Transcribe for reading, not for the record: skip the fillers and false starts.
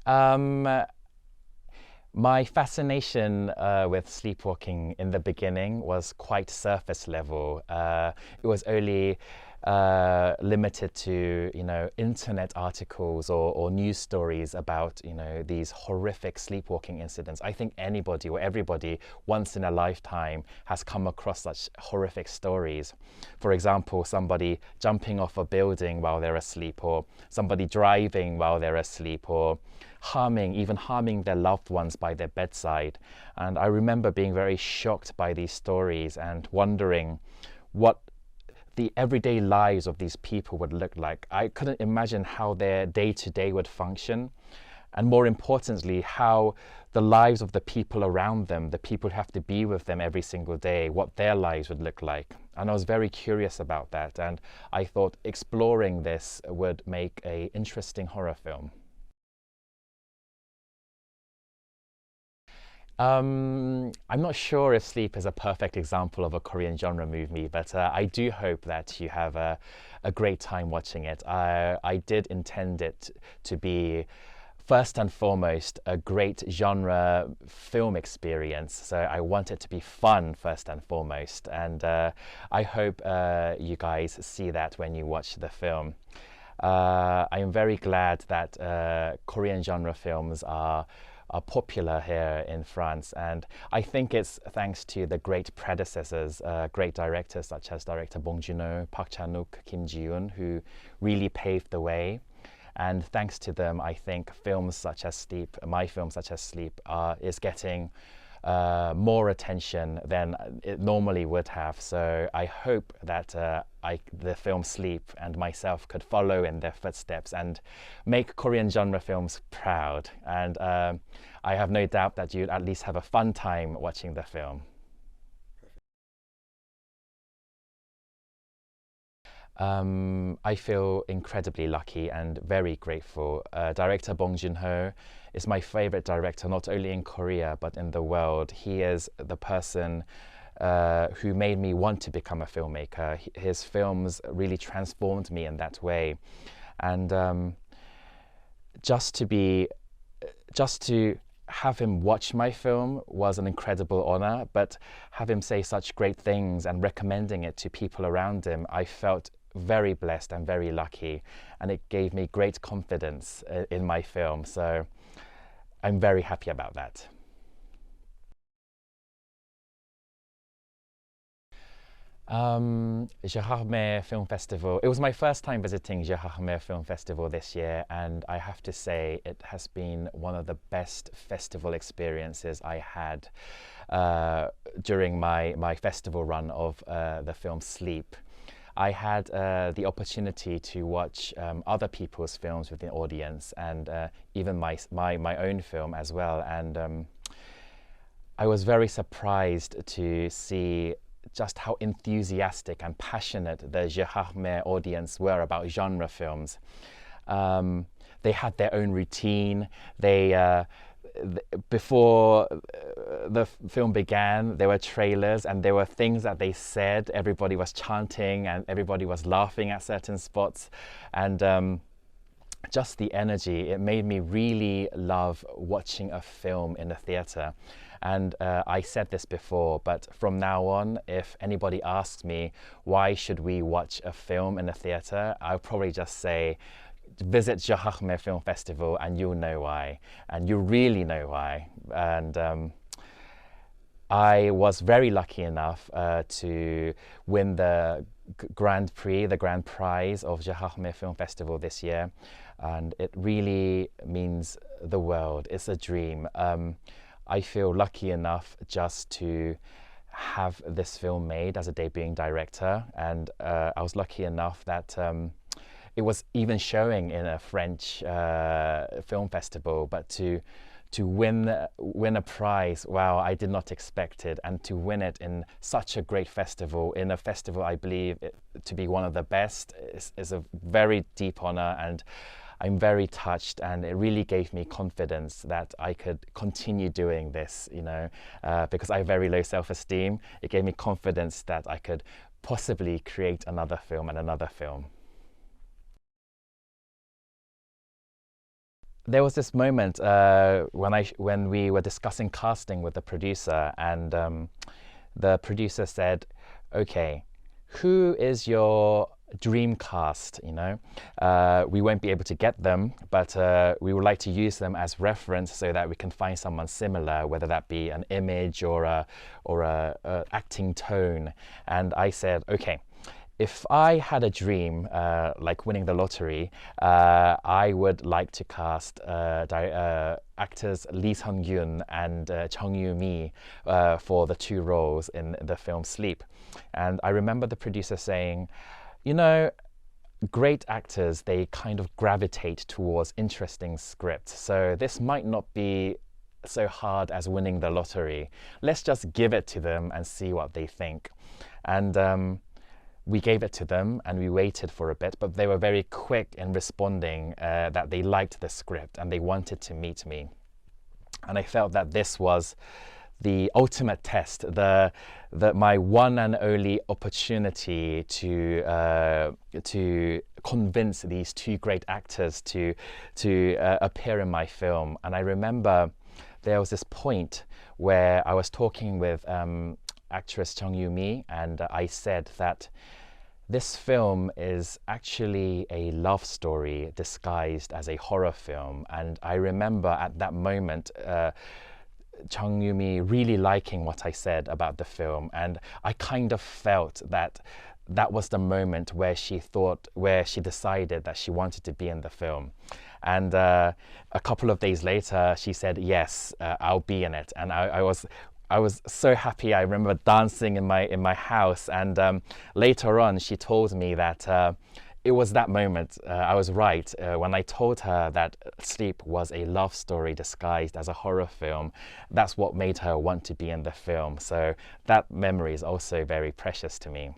Um, my fascination with sleepwalking in the beginning was quite surface level. It was only limited to, internet articles or news stories about, these horrific sleepwalking incidents. I think anybody or everybody once in a lifetime has come across such horrific stories. For example, somebody jumping off a building while they're asleep, or somebody driving while they're asleep, or even harming their loved ones by their bedside. And I remember being very shocked by these stories and wondering what the everyday lives of these people would look like. I couldn't imagine how their day-to-day would function, and more importantly, how the lives of the people around them, the people who have to be with them every single day, what their lives would look like. And I was very curious about that, and I thought exploring this would make an interesting horror film. I'm not sure if Sleep is a perfect example of a Korean genre movie, but I do hope that you have a great time watching it. I did intend it to be, first and foremost, a great genre film experience. So I want it to be fun, first and foremost. And I hope you guys see that when you watch the film. I am very glad that Korean genre films are popular here in France, and I think it's thanks to the great predecessors, great directors such as director Bong Joon-ho, Park Chan-wook, Kim Ji-yoon, who really paved the way. And thanks to them, I think films such as Sleep, my film such as Sleep, is getting more attention than it normally would have. So I hope that the film Sleep and myself could follow in their footsteps and make Korean genre films proud. And I have no doubt that you'd at least have a fun time watching the film. I feel incredibly lucky and very grateful. Director Bong Joon-ho is my favorite director, not only in Korea, but in the world. He is the person who made me want to become a filmmaker. His films really transformed me in that way. And just to have him watch my film was an incredible honor, but have him say such great things and recommending it to people around him, I felt very blessed and very lucky, and it gave me great confidence in my film. So I'm very happy about that. Gérardmer Film Festival. It was my first time visiting Gérardmer Film Festival this year, and I have to say it has been one of the best festival experiences I had during my festival run of the film Sleep. I had the opportunity to watch other people's films with the audience, and even my own film as well. And I was very surprised to see just how enthusiastic and passionate the Gérardmer audience were about genre films. They had their own routine. Before the film began, there were trailers and there were things that they said. Everybody was chanting and everybody was laughing at certain spots. And just the energy, it made me really love watching a film in a theatre. And I said this before, but from now on, if anybody asks me, why should we watch a film in a theatre, I'll probably just say, visit Gérardmer Film Festival and you'll know why. And you really know why. And I was very lucky enough to win the Grand Prix, the Grand Prize of Gérardmer Film Festival this year. And it really means the world. It's a dream. I feel lucky enough just to have this film made as a debuting director, and I was lucky enough that it was even showing in a French film festival. But to win a prize, wow, I did not expect it, and to win it in such a great festival, in a festival I believe to be one of the best, is a very deep honor, and I'm very touched, and it really gave me confidence that I could continue doing this, because I have very low self-esteem. It gave me confidence that I could possibly create another film and another film. there was this moment when we were discussing casting with the producer, and the producer said, "Okay, who is your dream cast? You know, we won't be able to get them, but we would like to use them as reference so that we can find someone similar, whether that be an image or a acting tone." And I said, "Okay, if I had a dream, like winning the lottery, I would like to cast actors Lee Sun-Kyun and Jung Yu-Mi for the two roles in the film Sleep." And I remember the producer saying, "You know, great actors, they kind of gravitate towards interesting scripts. So this might not be so hard as winning the lottery. Let's just give it to them and see what they think." And we gave it to them and we waited for a bit, but they were very quick in responding that they liked the script and they wanted to meet me. And I felt that this was the ultimate test, my one and only opportunity to convince these two great actors to appear in my film. And I remember there was this point where I was talking with actress Jung Yu-Mi, and I said that this film is actually a love story disguised as a horror film. And I remember at that moment Jung Yu-Mi really liking what I said about the film, and I kind of felt that that was the moment where she decided that she wanted to be in the film. And a couple of days later she said, "Yes, I'll be in it." And I was so happy. I remember dancing in my house, and later on she told me that it was that moment, I was right, when I told her that Sleep was a love story disguised as a horror film. That's what made her want to be in the film. So that memory is also very precious to me.